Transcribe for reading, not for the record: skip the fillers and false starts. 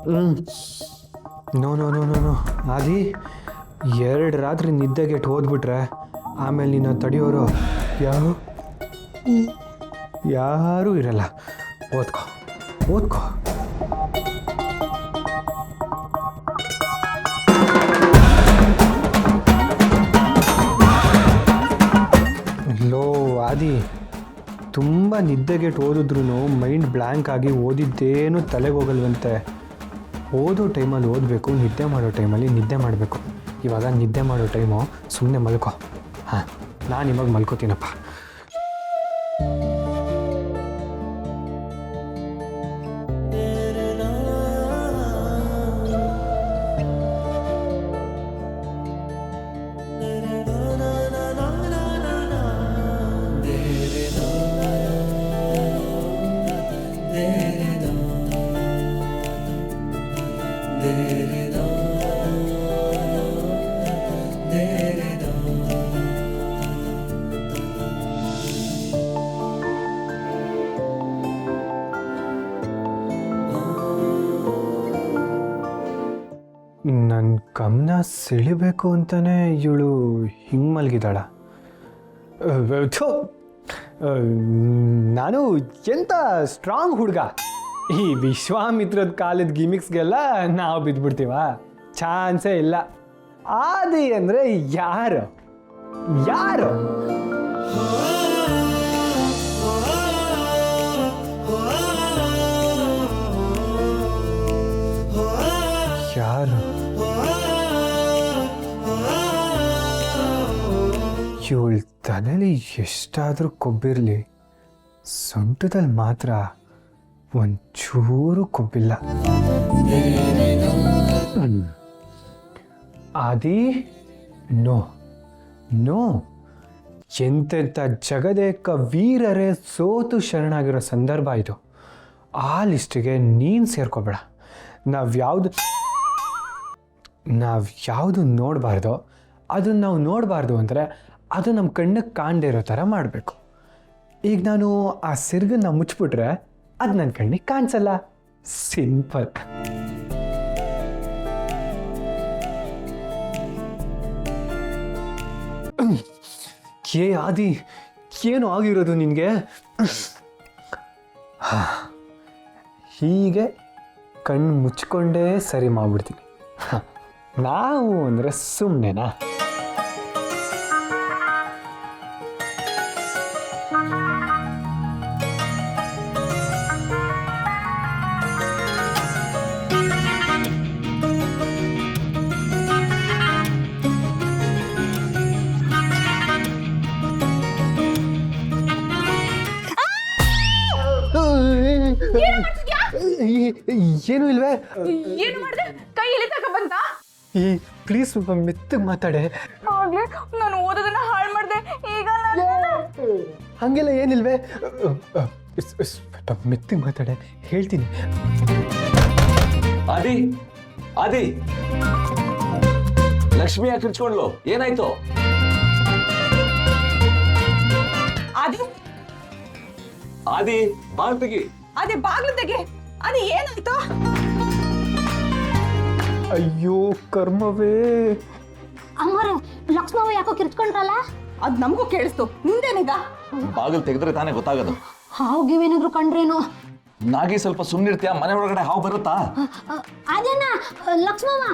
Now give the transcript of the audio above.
No no no no no ಆದಿ 2 ರಾತ್ರಿ ನಿದ್ದೆಗೆಟ್ಟು ಹೋದ್ಬಿಟ್ರೆ ಆಮೇಲೆ ನಿನ್ನ ತಡೆಯೋರು ಯಾರೂ ಇರಲ್ಲ. ಓದ್ಕೋ ಓದ್ಕೋ. ಲೋ ಆದಿ, ತುಂಬ ನಿದ್ದೆಗೆಟ್ಟು ಓದಿದ್ರು ಮೈಂಡ್ ಬ್ಲ್ಯಾಂಕ್ ಆಗಿ ಓದಿದ್ದೇನು ತಲೆಗೆ ಹೋಗಲ್ವಂತೆ. ಓದೋ ಟೈಮಲ್ಲಿ ಓದಬೇಕು, ನಿದ್ದೆ ಮಾಡೋ ಟೈಮಲ್ಲಿ ನಿದ್ದೆ ಮಾಡಬೇಕು. ಇವಾಗ ನಿದ್ದೆ ಮಾಡೋ ಟೈಮು, ಸುಮ್ಮನೆ ಮಲ್ಕೋ. ಹಾಂ, ನಾನು ಇವಾಗ ಮಲ್ಕೋತೀನಪ್ಪ. ನನ್ನ ಗಮನ ಸೆಳಿಬೇಕು ಅಂತಲೇ ಇವಳು ಹಿಂಗೆ ಮಲಗಿದಾಳ. ನಾನು ಎಂಥ ಸ್ಟ್ರಾಂಗ್ ಹುಡುಗ. ಈ ವಿಶ್ವಾಮಿತ್ರದ ಕಾಲದ ಗಿಮಿಕ್ಸ್ಗೆಲ್ಲ ನಾವು ಬಿದ್ದುಬಿಡ್ತೀವ? ಚಾನ್ಸೇ ಇಲ್ಲ. ಆದಿ ಅಂದರೆ ಯಾರು? ಯಾರು ಯಾರು ಇವಳ ತಲೆಯಲ್ಲಿ ಎಷ್ಟಾದರೂ ಕೊಬ್ಬಿರಲಿ, ಸೊಂಟದಲ್ಲಿ ಮಾತ್ರ ಒಂಚೂರು ಕೊಬ್ಬಿಲ್ಲ. ಆದಿ, ನೋ ನೋ. ಎಂತೆಂಥ ಜಗದೇಕ ವೀರರೇ ಸೋತು ಶರಣಾಗಿರೋ ಸಂದರ್ಭ ಇದು. ಆ ಲಿಸ್ಟಿಗೆ ನೀನು ಸೇರ್ಕೋಬೇಡ. ನಾವು ಯಾವುದು ನೋಡಬಾರ್ದೋ ಅದನ್ನು ನಾವು ನೋಡಬಾರ್ದು ಅಂದರೆ ಅದು ನಮ್ಮ ಕಣ್ಣಿಗೆ ಕಾಣದೇ ಇರೋ ಥರ ಮಾಡಬೇಕು. ಈಗ ನಾನು ಆ ಸಿರ್ಗನ್ನ ಮುಚ್ಚಿಬಿಟ್ರೆ ಅದು ನನ್ನ ಕಣ್ಣಿಗೆ ಕಾಣಿಸಲ್ಲ. ಸಿಂಪಲ್. ಏ ಆದಿ, ಏನು ಆಗಿರೋದು ನಿನಗೆ? ಹೀಗೆ ಕಣ್ಣು ಮುಚ್ಕೊಂಡೇ ಸರಿ ಮಾಡಿಬಿಡ್ತೀನಿ. ನಾವು ಅಂದರೆ ಸುಮ್ಮನೆನಾ? ಏನು ಇಲ್ವೇ? ಏನು ಮಾಡಿದೆ? ಕೈ ಎಲ್ಲಿ ತಕ ಬಂತ? ಈ ಪ್ಲೀಸ್ ಸ್ವಲ್ಪ ಮೆತ್ತಗೆ ಮಾತಾಡೆ. ಆಗ್ಲೇ ನಾನು ಓದೋದನ್ನ ಹಾಳು ಮಾಡಿದೆ. ಈಗ ಹಂಗೆಲ್ಲ ಏನಿಲ್ವೇ? ಸ್ವಲ್ಪ ಮೆತ್ತಗೆ ಮಾತಾಡೆ, ಹೇಳ್ತೀನಿ. ಆದಿ, ಆದಿ, ಲಕ್ಷ್ಮಿ ಯಾಕೆ ಕಿರ್ಚ್ಕೊಂಡ್ಲು? ಏನಾಯ್ತು? ಆದಿ, ಆದಿ, ಬಾಳ್ ತೆಗಿ. ಅದೇ ಬಾಗ್ಲು ತೆಗೆ. ಅದೇ ಏನಾಯ್ತು? ಅಯ್ಯೋ ಕರ್ಮವೇ. ಅಮ್ಮರ, ಲಕ್ಷ್ಮವ್ವ ಯಾಕೋ ಕಿರ್ಚ್ಕೊಂಡ್ರಲ್ಲ? ಅದ್ ನಮಗೂ ಕೇಳಿಸ್ತು. ನಿಂದೇನೀಗ? ಬಾಗಿಲು ತೆಗೆದ್ರೆ ತಾನೇ ಗೊತ್ತಾಗೋದು. ಹಾವು ಗಿವೇನಾದ್ರು ಕಂಡ್ರೇನು? ನಾಗಿ ಸ್ವಲ್ಪ ಸುಮ್ಮನಿರ್ತೀಯ? ಮನೆ ಒಳಗಡೆ ಹಾವು ಬರುತ್ತಾ? ಅದೇನ ಲಕ್ಷ್ಮವ್ವ